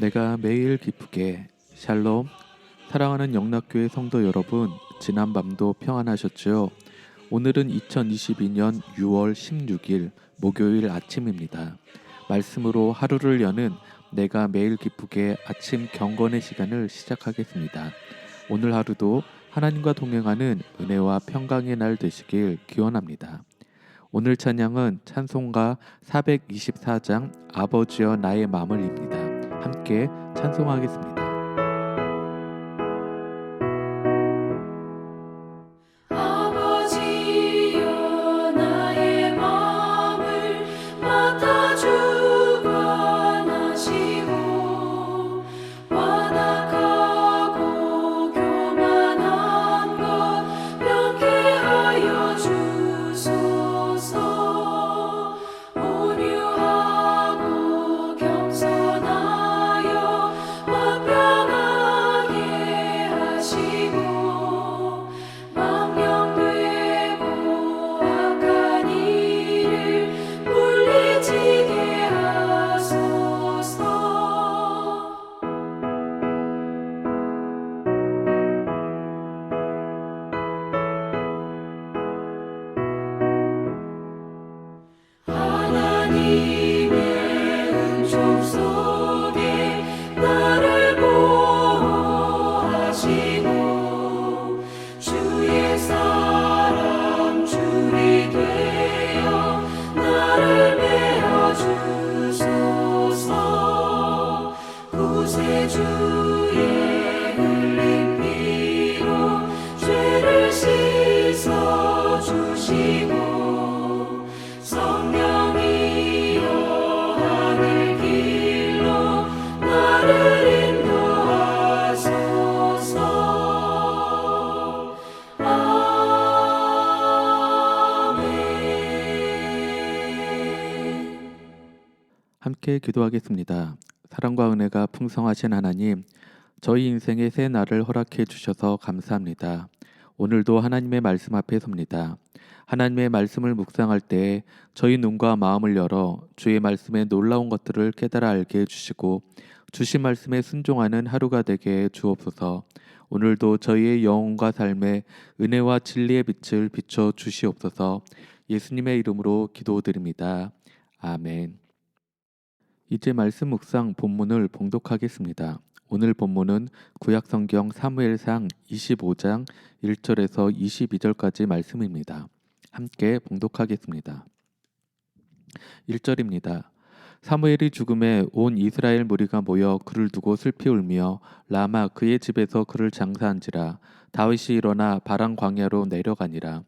내가 매일 기쁘게 샬롬. 사랑하는 영락교회 성도 여러분, 지난밤도 평안하셨죠? 오늘은 2022년 6월 16일 목요일 아침입니다. 말씀으로 하루를 여는 내가 매일 기쁘게 아침 경건의 시간을 시작하겠습니다. 오늘 하루도 하나님과 동행하는 은혜와 평강의 날 되시길 기원합니다. 오늘 찬양은 찬송가 424장 아버지여 나의 맘을입니다. 함께 찬송하겠습니다. 아버지여 나의 맘을 맡아주고 원하시고 완악하고 교만한 것 명쾌하여 주소서. 온유하고 겸손하여 화평하게 하시고 망령되고 악한 일을 물리치게 하소서. 하나님의 은총 속에 나를 보호하시고 주의 사람 줄이 되어 나를 메어 주소서. 구세주의 흘린 피로 죄를 씻어 주시고 성령이여 하늘 길로 나를 인도하소서. 아멘. 함께 기도하겠습니다. 사랑과 은혜가 풍성하신 하나님, 저희 인생의 새 날을 허락해 주셔서 감사합니다. 오늘도 하나님의 말씀 앞에 섭니다. 하나님의 말씀을 묵상할 때 저희 눈과 마음을 열어 주의 말씀의 놀라운 것들을 깨달아 알게 해주시고 주신 말씀에 순종하는 하루가 되게 해 주옵소서. 오늘도 저희의 영혼과 삶에 은혜와 진리의 빛을 비춰 주시옵소서. 예수님의 이름으로 기도드립니다. 아멘. 이제 말씀 묵상 본문을 봉독하겠습니다. 오늘 본문은 구약성경 사무엘상 25장 1절에서 22절까지 말씀입니다. 함께 봉독하겠습니다. 1절입니다. 사무엘이 죽음에 온 이스라엘 무리가 모여 그를 두고 슬피 울며 라마 그의 집에서 그를 장사한지라. 다윗이 일어나 바람 광야로 내려가니라.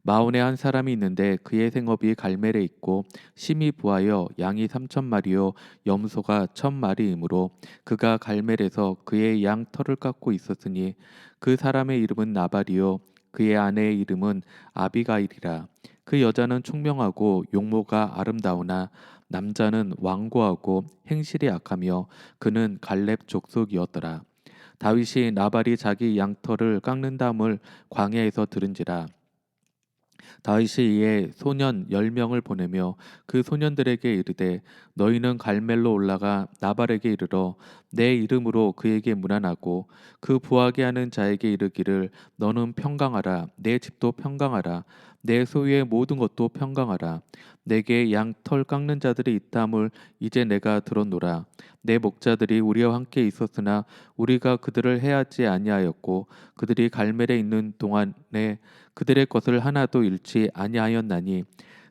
마온에 한 사람이 있는데 그의 생업이 갈멜에 있고 심히 부하여 양이 3,000마리요 염소가 1,000마리이므로 그가 갈멜에서 그의 양 털을 깎고 있었으니 그 사람의 이름은 나발이요 그의 아내의 이름은 아비가일이라. 그 여자는 총명하고 용모가 아름다우나 남자는 완고하고 행실이 악하며 그는 갈렙 족속이었더라. 다윗이 나발이 자기 양털을 깎는다함을 광야에서 들은지라. 다윗이 이에 소년 10명을 보내며 그 소년들에게 이르되 너희는 갈멜로 올라가 나발에게 이르러 내 이름으로 그에게 문안하고 그 부하게 하는 자에게 이르기를 너는 평강하라. 내 집도 평강하라. 내 소유의 모든 것도 평강하라. 내게 양털 깎는 자들이 있다함을 이제 내가 들었노라. 내 목자들이 우리와 함께 있었으나 우리가 그들을 해하지 아니하였고 그들이 갈멜에 있는 동안에 그들의 것을 하나도 잃지 아니하였나니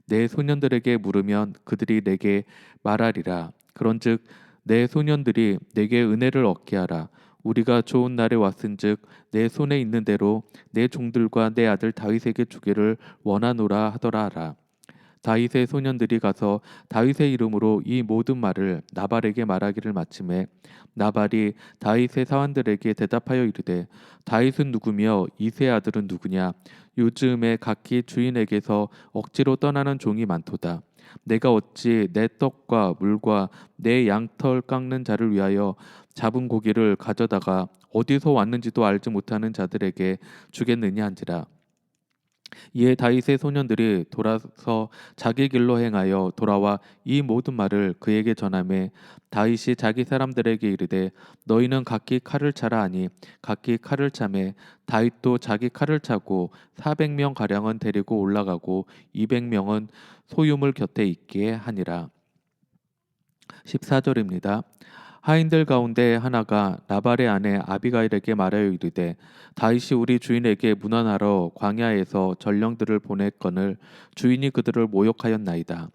내 소년들에게 물으면 그들이 내게 말하리라. 그런즉 내 소년들이 내게 은혜를 얻게 하라. 우리가 좋은 날에 왔은즉 내 손에 있는 대로 내 종들과 내 아들 다윗에게 주기를 원하노라 하더라 하라. 다윗의 소년들이 가서 다윗의 이름으로 이 모든 말을 나발에게 말하기를 마침에 나발이 다윗의 사환들에게 대답하여 이르되 다윗은 누구며 이새의 아들은 누구냐. 요즘에 각기 주인에게서 억지로 떠나는 종이 많도다. 내가 어찌 내 떡과 물과 내 양털 깎는 자를 위하여 잡은 고기를 가져다가 어디서 왔는지도 알지 못하는 자들에게 주겠느냐 한지라. 이에 다윗의 소년들이 돌아서 자기 길로 행하여 돌아와 이 모든 말을 그에게 전하매 다윗이 자기 사람들에게 이르되 너희는 각기 칼을 차라 하니 각기 칼을 차매 다윗도 자기 칼을 차고 400명 가량은 데리고 올라가고 200명은 소유물 곁에 있게 하니라. 14절입니다. 하인들 가운데 하나가 나발의 아내 아비가일에게 말하여 이르되 다윗이 우리 주인에게 문안하러 광야에서 전령들을 보냈거늘 주인이 그들을 모욕하였나이다.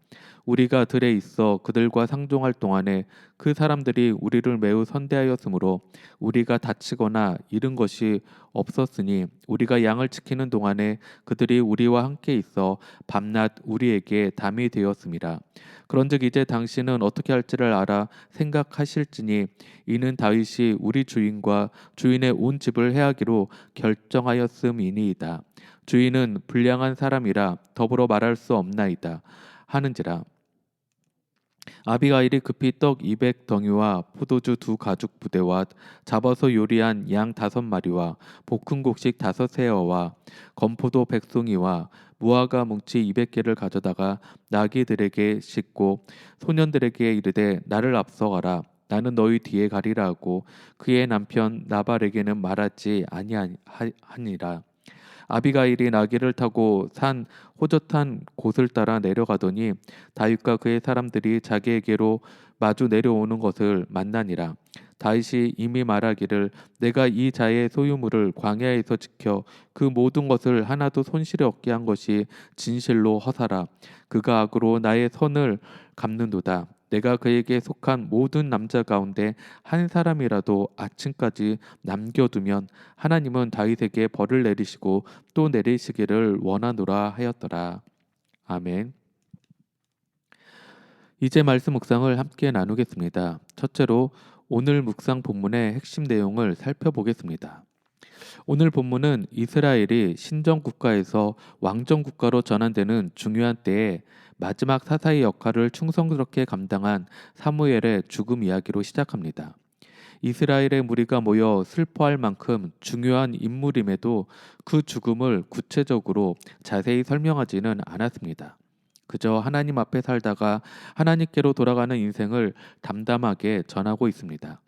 우리가 들에 있어 그들과 상종할 동안에 그 사람들이 우리를 매우 선대하였으므로 우리가 다치거나 잃은 것이 없었으니 우리가 양을 지키는 동안에 그들이 우리와 함께 있어 밤낮 우리에게 담이 되었음이라. 그런즉 이제 당신은 어떻게 할지를 알아 생각하실지니 이는 다윗이 우리 주인과 주인의 온 집을 해하기로 결정하였음이니이다. 주인은 불량한 사람이라 더불어 말할 수 없나이다 하는지라. 아비가일이 급히 떡 200덩이와 포도주 2가죽 부대와 잡아서 요리한 양 5마리와 볶은 곡식 5세어와 건포도 100송이와 무화과 뭉치 200개를 가져다가 나귀들에게 싣고 소년들에게 이르되 나를 앞서가라. 나는 너희 뒤에 가리라 하고 그의 남편 나발에게는 말하지 아니하니라. 아비가일이 나귀를 타고 산 호젓한 곳을 따라 내려가더니 다윗과 그의 사람들이 자기에게로 마주 내려오는 것을 만나니라. 다윗이 이미 말하기를 내가 이 자의 소유물을 광야에서 지켜 그 모든 것을 하나도 손실이 없게 한 것이 진실로 허사라. 그가 악으로 나의 선을 갚는도다. 내가 그에게 속한 모든 남자 가운데 한 사람이라도 아침까지 남겨두면 하나님은 다윗에게 벌을 내리시고 또 내리시기를 원하노라 하였더라. 아멘. 이제 말씀 묵상을 함께 나누겠습니다. 첫째로 오늘 묵상 본문의 핵심 내용을 살펴보겠습니다. 오늘 본문은 이스라엘이 신정 국가에서 왕정 국가로 전환되는 중요한 때에 마지막 사사의 역할을 충성스럽게 감당한 사무엘의 죽음 이야기로 시작합니다. 이스라엘의 무리가 모여 슬퍼할 만큼 중요한 인물임에도 그 죽음을 구체적으로 자세히 설명하지는 않았습니다. 그저 하나님 앞에 살다가 하나님께로 돌아가는 인생을 담담하게 전하고 있습니다.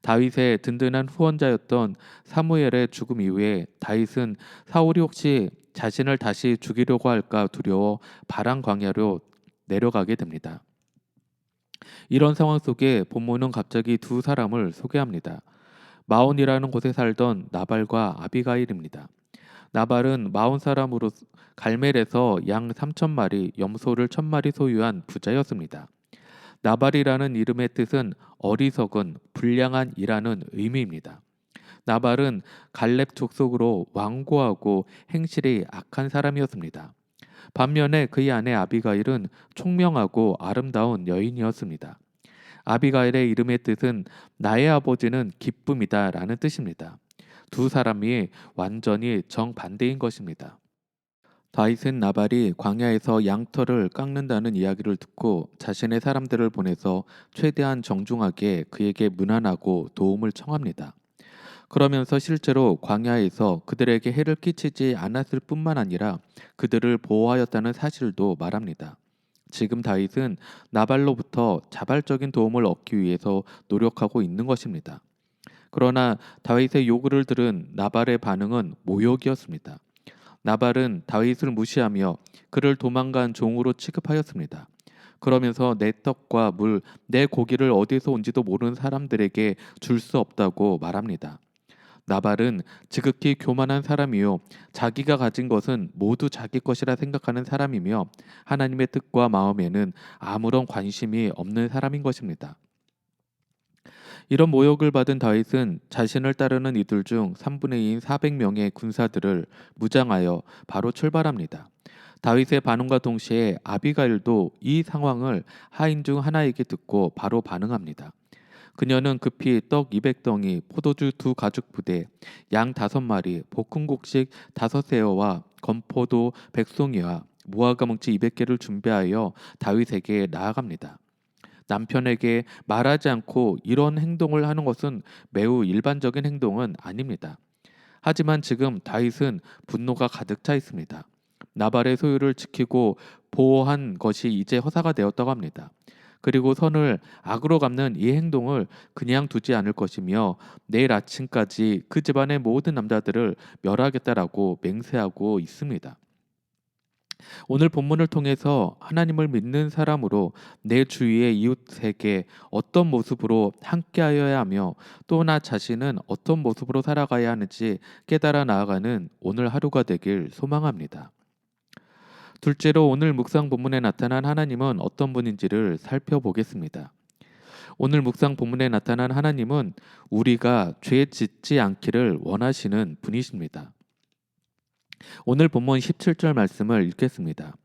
다윗의 든든한 후원자였던 사무엘의 죽음 이후에 다윗은 사울이 혹시 자신을 다시 죽이려고 할까 두려워 바람 광야로 내려가게 됩니다. 이런 상황 속에 본문은 갑자기 두 사람을 소개합니다. 마온이라는 곳에 살던 나발과 아비가일입니다. 나발은 마온 사람으로 갈멜에서 양 3,000마리, 염소를 1,000마리 소유한 부자였습니다. 나발이라는 이름의 뜻은 어리석은, 불량한 이라는 의미입니다. 나발은 갈렙 족속으로 완고하고 행실이 악한 사람이었습니다. 반면에 그의 아내 아비가일은 총명하고 아름다운 여인이었습니다. 아비가일의 이름의 뜻은 나의 아버지는 기쁨이다 라는 뜻입니다. 두 사람이 완전히 정반대인 것입니다. 다윗은 나발이 광야에서 양털을 깎는다는 이야기를 듣고 자신의 사람들을 보내서 최대한 정중하게 그에게 문안하고 도움을 청합니다. 그러면서 실제로 광야에서 그들에게 해를 끼치지 않았을 뿐만 아니라 그들을 보호하였다는 사실도 말합니다. 지금 다윗은 나발로부터 자발적인 도움을 얻기 위해서 노력하고 있는 것입니다. 그러나 다윗의 요구를 들은 나발의 반응은 모욕이었습니다. 나발은 다윗을 무시하며 그를 도망간 종으로 취급하였습니다. 그러면서 내 떡과 물, 내 고기를 어디서 온지도 모르는 사람들에게 줄 수 없다고 말합니다. 나발은 지극히 교만한 사람이요 자기가 가진 것은 모두 자기 것이라 생각하는 사람이며 하나님의 뜻과 마음에는 아무런 관심이 없는 사람인 것입니다. 이런 모욕을 받은 다윗은 자신을 따르는 이들 중 3분의 2인 400명의 군사들을 무장하여 바로 출발합니다. 다윗의 반응과 동시에 아비가일도 이 상황을 하인 중 하나에게 듣고 바로 반응합니다. 그녀는 급히 떡 200덩이, 포도주 2가죽 부대, 양 5마리, 볶은 곡식 5세어와 건포도 100송이와 무화과 뭉치 200개를 준비하여 다윗에게 나아갑니다. 남편에게 말하지 않고 이런 행동을 하는 것은 매우 일반적인 행동은 아닙니다. 하지만 지금 다윗은 분노가 가득 차 있습니다. 나발의 소유를 지키고 보호한 것이 이제 허사가 되었다고 합니다. 그리고 선을 악으로 갚는 이 행동을 그냥 두지 않을 것이며 내일 아침까지 그 집안의 모든 남자들을 멸하겠다라고 맹세하고 있습니다. 오늘 본문을 통해서 하나님을 믿는 사람으로 내 주위의 이웃에게 어떤 모습으로 함께하여야 하며 또 나 자신은 어떤 모습으로 살아가야 하는지 깨달아 나아가는 오늘 하루가 되길 소망합니다. 둘째로 오늘 묵상 본문에 나타난 하나님은 어떤 분인지를 살펴보겠습니다. 오늘 묵상 본문에 나타난 하나님은 우리가 죄 짓지 않기를 원하시는 분이십니다. 오늘 본문 17절 말씀을 읽겠습니다.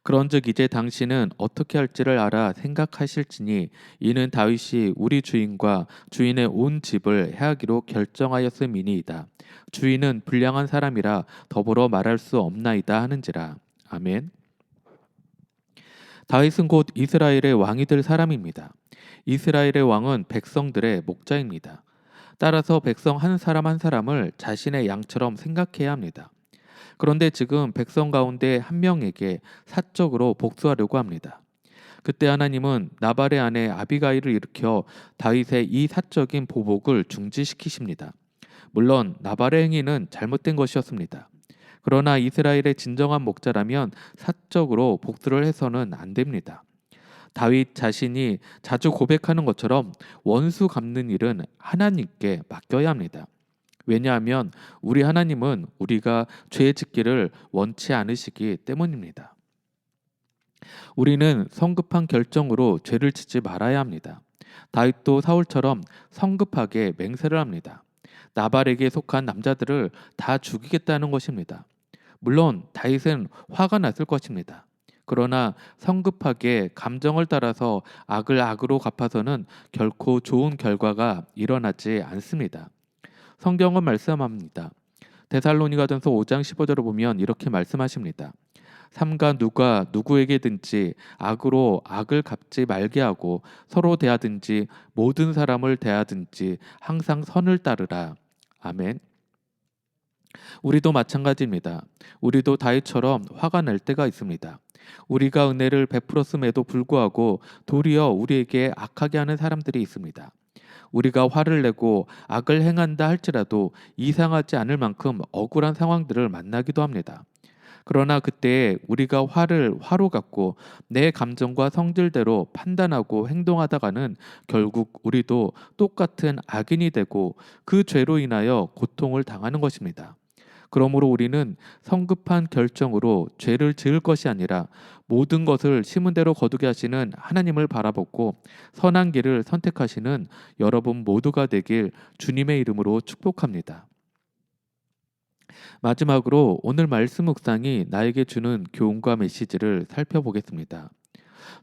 그런즉 이제 당신은 어떻게 할지를 알아 생각하실지니 이는 다윗이 우리 주인과 주인의 온 집을 해하기로 결정하였음이니이다. 주인은 불량한 사람이라 더불어 말할 수 없나이다 하는지라. 아멘. 다윗은 곧 이스라엘의 왕이 될 사람입니다. 이스라엘의 왕은 백성들의 목자입니다. 따라서 백성 한 사람 한 사람을 자신의 양처럼 생각해야 합니다. 그런데 지금 백성 가운데 한 명에게 사적으로 복수하려고 합니다. 그때 하나님은 나발의 아내 아비가일을 일으켜 다윗의 이 사적인 보복을 중지시키십니다. 물론 나발의 행위는 잘못된 것이었습니다. 그러나 이스라엘의 진정한 목자라면 사적으로 복수를 해서는 안 됩니다. 다윗 자신이 자주 고백하는 것처럼 원수 갚는 일은 하나님께 맡겨야 합니다. 왜냐하면 우리 하나님은 우리가 죄 짓기를 원치 않으시기 때문입니다. 우리는 성급한 결정으로 죄를 짓지 말아야 합니다. 다윗도 사울처럼 성급하게 맹세를 합니다. 나발에게 속한 남자들을 다 죽이겠다는 것입니다. 물론 다윗은 화가 났을 것입니다. 그러나 성급하게 감정을 따라서 악을 악으로 갚아서는 결코 좋은 결과가 일어나지 않습니다. 성경은 말씀합니다. 데살로니가전서 5장 15절을 보면 이렇게 말씀하십니다. 삼가 누가 누구에게든지 악으로 악을 갚지 말게 하고 서로 대하든지 모든 사람을 대하든지 항상 선을 따르라. 아멘. 우리도 마찬가지입니다. 우리도 다윗처럼 화가 날 때가 있습니다. 우리가 은혜를 베풀었음에도 불구하고 도리어 우리에게 악하게 하는 사람들이 있습니다. 우리가 화를 내고 악을 행한다 할지라도 이상하지 않을 만큼 억울한 상황들을 만나기도 합니다. 그러나 그때 우리가 화를 화로 갖고 내 감정과 성질대로 판단하고 행동하다가는 결국 우리도 똑같은 악인이 되고 그 죄로 인하여 고통을 당하는 것입니다. 그러므로 우리는 성급한 결정으로 죄를 지을 것이 아니라 모든 것을 심은 대로 거두게 하시는 하나님을 바라보고 선한 길을 선택하시는 여러분 모두가 되길 주님의 이름으로 축복합니다. 마지막으로 오늘 말씀 묵상이 나에게 주는 교훈과 메시지를 살펴보겠습니다.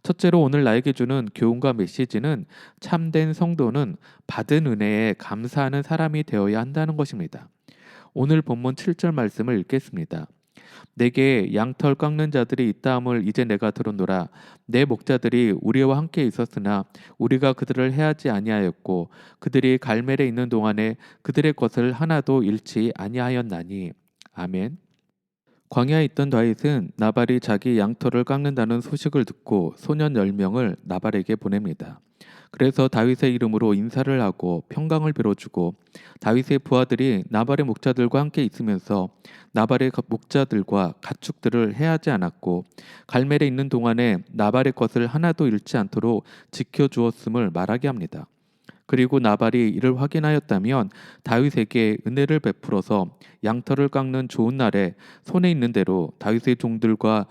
첫째로 오늘 나에게 주는 교훈과 메시지는 참된 성도는 받은 은혜에 감사하는 사람이 되어야 한다는 것입니다. 오늘 본문 7절 말씀을 읽겠습니다. 내게 양털 깎는 자들이 있다함을 이제 내가 들었노라. 내 목자들이 우리와 함께 있었으나 우리가 그들을 해하지 아니하였고 그들이 갈멜에 있는 동안에 그들의 것을 하나도 잃지 아니하였나니. 아멘. 광야에 있던 다윗은 나발이 자기 양털을 깎는다는 소식을 듣고 소년 10명을 나발에게 보냅니다. 그래서 다윗의 이름으로 인사를 하고 평강을 빌어주고 다윗의 부하들이 나발의 목자들과 함께 있으면서 나발의 목자들과 가축들을 해하지 않았고 갈멜에 있는 동안에 나발의 것을 하나도 잃지 않도록 지켜주었음을 말하게 합니다. 그리고 나발이 이를 확인하였다면 다윗에게 은혜를 베풀어서 양털을 깎는 좋은 날에 손에 있는 대로 다윗의 종들과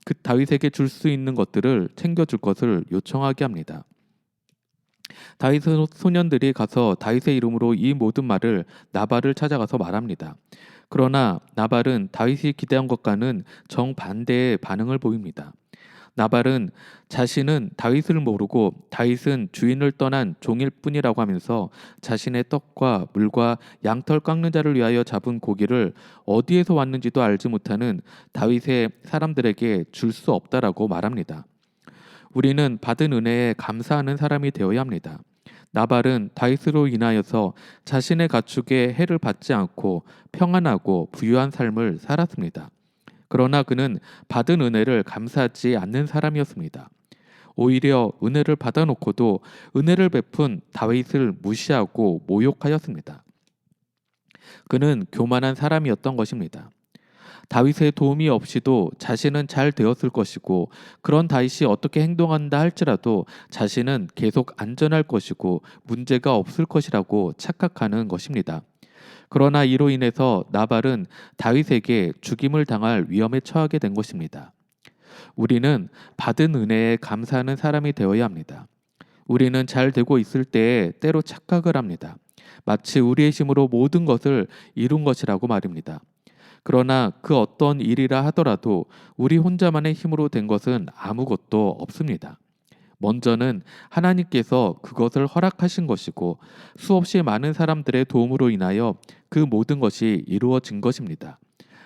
그 다윗에게 줄 수 있는 것들을 챙겨줄 것을 요청하게 합니다. 다윗의 소년들이 가서 다윗의 이름으로 이 모든 말을 나발을 찾아가서 말합니다. 그러나 나발은 다윗이 기대한 것과는 정반대의 반응을 보입니다. 나발은 자신은 다윗을 모르고 다윗은 주인을 떠난 종일 뿐이라고 하면서 자신의 떡과 물과 양털 깎는 자를 위하여 잡은 고기를 어디에서 왔는지도 알지 못하는 다윗의 사람들에게 줄 수 없다라고 말합니다. 우리는 받은 은혜에 감사하는 사람이 되어야 합니다. 나발은 다윗으로 인하여서 자신의 가축에 해를 받지 않고 평안하고 부유한 삶을 살았습니다. 그러나 그는 받은 은혜를 감사하지 않는 사람이었습니다. 오히려 은혜를 받아놓고도 은혜를 베푼 다윗을 무시하고 모욕하였습니다. 그는 교만한 사람이었던 것입니다. 다윗의 도움이 없이도 자신은 잘 되었을 것이고, 그런 다윗이 어떻게 행동한다 할지라도 자신은 계속 안전할 것이고 문제가 없을 것이라고 착각하는 것입니다. 그러나 이로 인해서 나발은 다윗에게 죽임을 당할 위험에 처하게 된 것입니다. 우리는 받은 은혜에 감사하는 사람이 되어야 합니다. 우리는 잘 되고 있을 때에 때로 착각을 합니다. 마치 우리의 힘으로 모든 것을 이룬 것이라고 말입니다. 그러나 그 어떤 일이라 하더라도 우리 혼자만의 힘으로 된 것은 아무것도 없습니다. 먼저는 하나님께서 그것을 허락하신 것이고, 수없이 많은 사람들의 도움으로 인하여 그 모든 것이 이루어진 것입니다.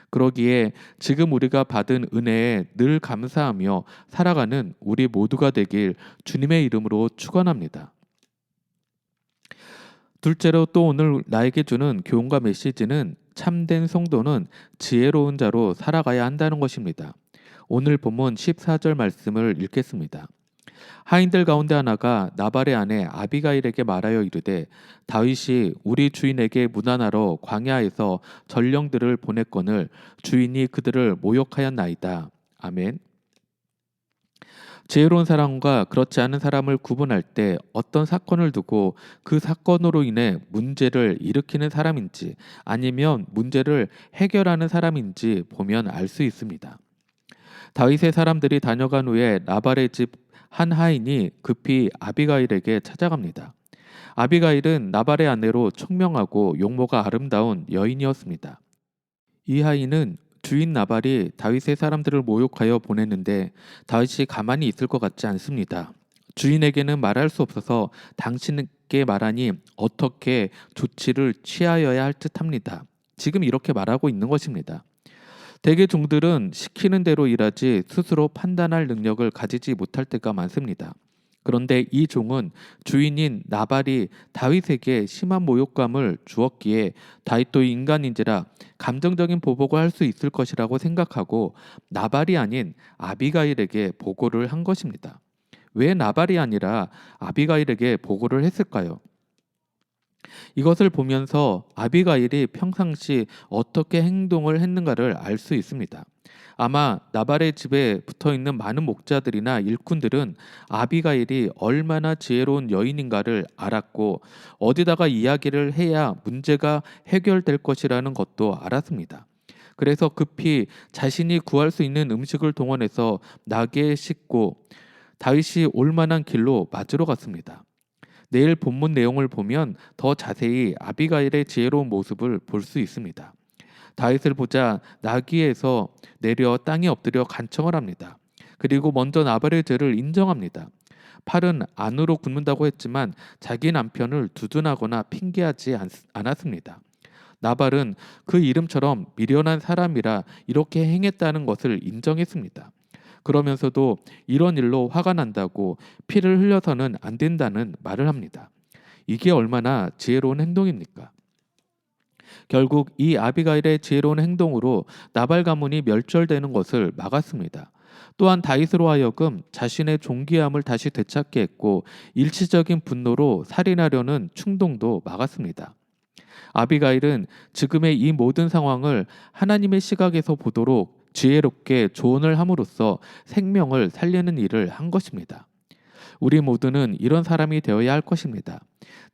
그러기에 지금 우리가 받은 은혜에 늘 감사하며 살아가는 우리 모두가 되길 주님의 이름으로 축원합니다. 둘째로, 또 오늘 나에게 주는 교훈과 메시지는 참된 성도는 지혜로운 자로 살아가야 한다는 것입니다. 오늘 본문 14절 말씀을 읽겠습니다. 하인들 가운데 하나가 나발의 아내 아비가일에게 말하여 이르되, 다윗이 우리 주인에게 문안하러 광야에서 전령들을 보냈거늘 주인이 그들을 모욕하였나이다. 아멘. 지혜로운 사람과 그렇지 않은 사람을 구분할 때 어떤 사건을 두고 그 사건으로 인해 문제를 일으키는 사람인지 아니면 문제를 해결하는 사람인지 보면 알 수 있습니다. 다윗의 사람들이 다녀간 후에 나발의 집 한 하인이 급히 아비가일에게 찾아갑니다. 아비가일은 나발의 아내로 총명하고 용모가 아름다운 여인이었습니다. 이 하인은 주인 나발이 다윗의 사람들을 모욕하여 보냈는데 다윗이 가만히 있을 것 같지 않습니다. 주인에게는 말할 수 없어서 당신께 말하니 어떻게 조치를 취하여야 할 듯합니다. 지금 이렇게 말하고 있는 것입니다. 대개 종들은 시키는 대로 일하지 스스로 판단할 능력을 가지지 못할 때가 많습니다. 그런데 이 종은 주인인 나발이 다윗에게 심한 모욕감을 주었기에 다윗도 인간인지라 감정적인 보복을 할 수 있을 것이라고 생각하고 나발이 아닌 아비가일에게 보고를 한 것입니다. 왜 나발이 아니라 아비가일에게 보고를 했을까요? 이것을 보면서 아비가일이 평상시 어떻게 행동을 했는가를 알 수 있습니다. 아마 나발의 집에 붙어있는 많은 목자들이나 일꾼들은 아비가일이 얼마나 지혜로운 여인인가를 알았고 어디다가 이야기를 해야 문제가 해결될 것이라는 것도 알았습니다. 그래서 급히 자신이 구할 수 있는 음식을 동원해서 나귀에 싣고 다윗이 올 만한 길로 맞으러 갔습니다. 내일 본문 내용을 보면 더 자세히 아비가일의 지혜로운 모습을 볼 수 있습니다. 다윗을 보자 나귀에서 내려 땅에 엎드려 간청을 합니다. 그리고 먼저 나발의 죄를 인정합니다. 팔은 안으로 굽는다고 했지만 자기 남편을 두둔하거나 핑계하지 않았습니다. 나발은 그 이름처럼 미련한 사람이라 이렇게 행했다는 것을 인정했습니다. 그러면서도 이런 일로 화가 난다고 피를 흘려서는 안 된다는 말을 합니다. 이게 얼마나 지혜로운 행동입니까? 결국 이 아비가일의 지혜로운 행동으로 나발 가문이 멸절되는 것을 막았습니다. 또한 다윗으로 하여금 자신의 존귀함을 다시 되찾게 했고 일시적인 분노로 살인하려는 충동도 막았습니다. 아비가일은 지금의 이 모든 상황을 하나님의 시각에서 보도록 지혜롭게 조언을 함으로써 생명을 살리는 일을 한 것입니다. 우리 모두는 이런 사람이 되어야 할 것입니다.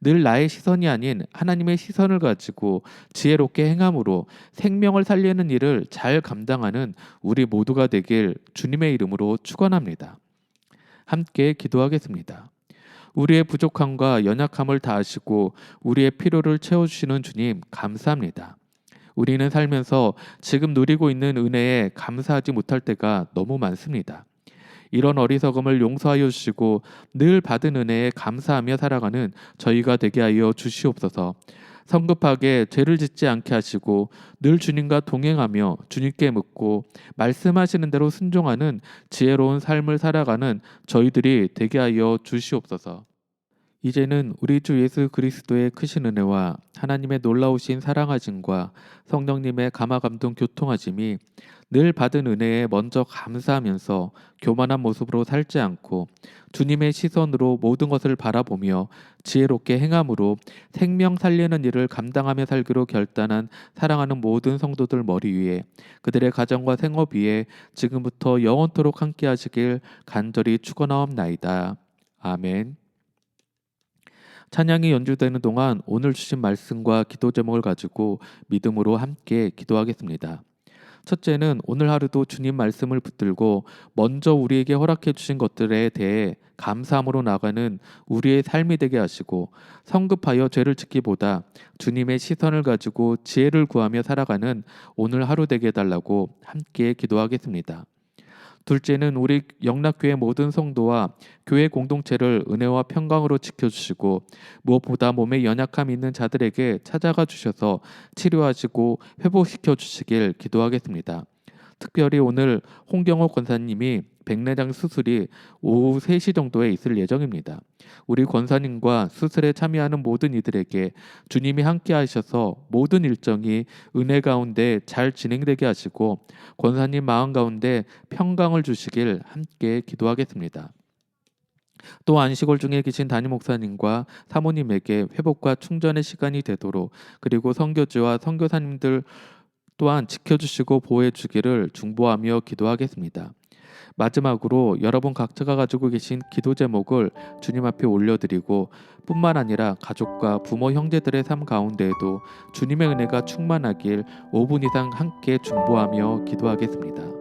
늘 나의 시선이 아닌 하나님의 시선을 가지고 지혜롭게 행함으로 생명을 살리는 일을 잘 감당하는 우리 모두가 되길 주님의 이름으로 축원합니다. 함께 기도하겠습니다. 우리의 부족함과 연약함을 다 아시고 우리의 필요를 채워주시는 주님 감사합니다. 우리는 살면서 지금 누리고 있는 은혜에 감사하지 못할 때가 너무 많습니다. 이런 어리석음을 용서하여 주시고 늘 받은 은혜에 감사하며 살아가는 저희가 되게 하여 주시옵소서. 성급하게 죄를 짓지 않게 하시고 늘 주님과 동행하며 주님께 묻고 말씀하시는 대로 순종하는 지혜로운 삶을 살아가는 저희들이 되게 하여 주시옵소서. 이제는 우리 주 예수 그리스도의 크신 은혜와 하나님의 놀라우신 사랑하심과 성령님의 감화감동 교통하심이 늘 받은 은혜에 먼저 감사하면서 교만한 모습으로 살지 않고 주님의 시선으로 모든 것을 바라보며 지혜롭게 행함으로 생명 살리는 일을 감당하며 살기로 결단한 사랑하는 모든 성도들 머리 위에 그들의 가정과 생업 위에 지금부터 영원토록 함께 하시길 간절히 축원하옵나이다. 아멘. 찬양이 연주되는 동안 오늘 주신 말씀과 기도 제목을 가지고 믿음으로 함께 기도하겠습니다. 첫째는 오늘 하루도 주님 말씀을 붙들고 먼저 우리에게 허락해 주신 것들에 대해 감사함으로 나가는 우리의 삶이 되게 하시고 성급하여 죄를 짓기보다 주님의 시선을 가지고 지혜를 구하며 살아가는 오늘 하루 되게 해달라고 함께 기도하겠습니다. 둘째는 우리 영락교회 모든 성도와 교회 공동체를 은혜와 평강으로 지켜주시고 무엇보다 몸에 연약함이 있는 자들에게 찾아가 주셔서 치료하시고 회복시켜 주시길 기도하겠습니다. 특별히 오늘 홍경호 권사님이 백내장 수술이 오후 3시 정도에 있을 예정입니다. 우리 권사님과 수술에 참여하는 모든 이들에게 주님이 함께 하셔서 모든 일정이 은혜 가운데 잘 진행되게 하시고 권사님 마음 가운데 평강을 주시길 함께 기도하겠습니다. 또 안식월 중에 계신 담임 목사님과 사모님에게 회복과 충전의 시간이 되도록 그리고 선교주와 선교사님들 또한 지켜주시고 보호해주기를 중보하며 기도하겠습니다. 마지막으로 여러분 각자가 가지고 계신 기도 제목을 주님 앞에 올려드리고 뿐만 아니라 가족과 부모 형제들의 삶 가운데에도 주님의 은혜가 충만하길 5분 이상 함께 중보하며 기도하겠습니다.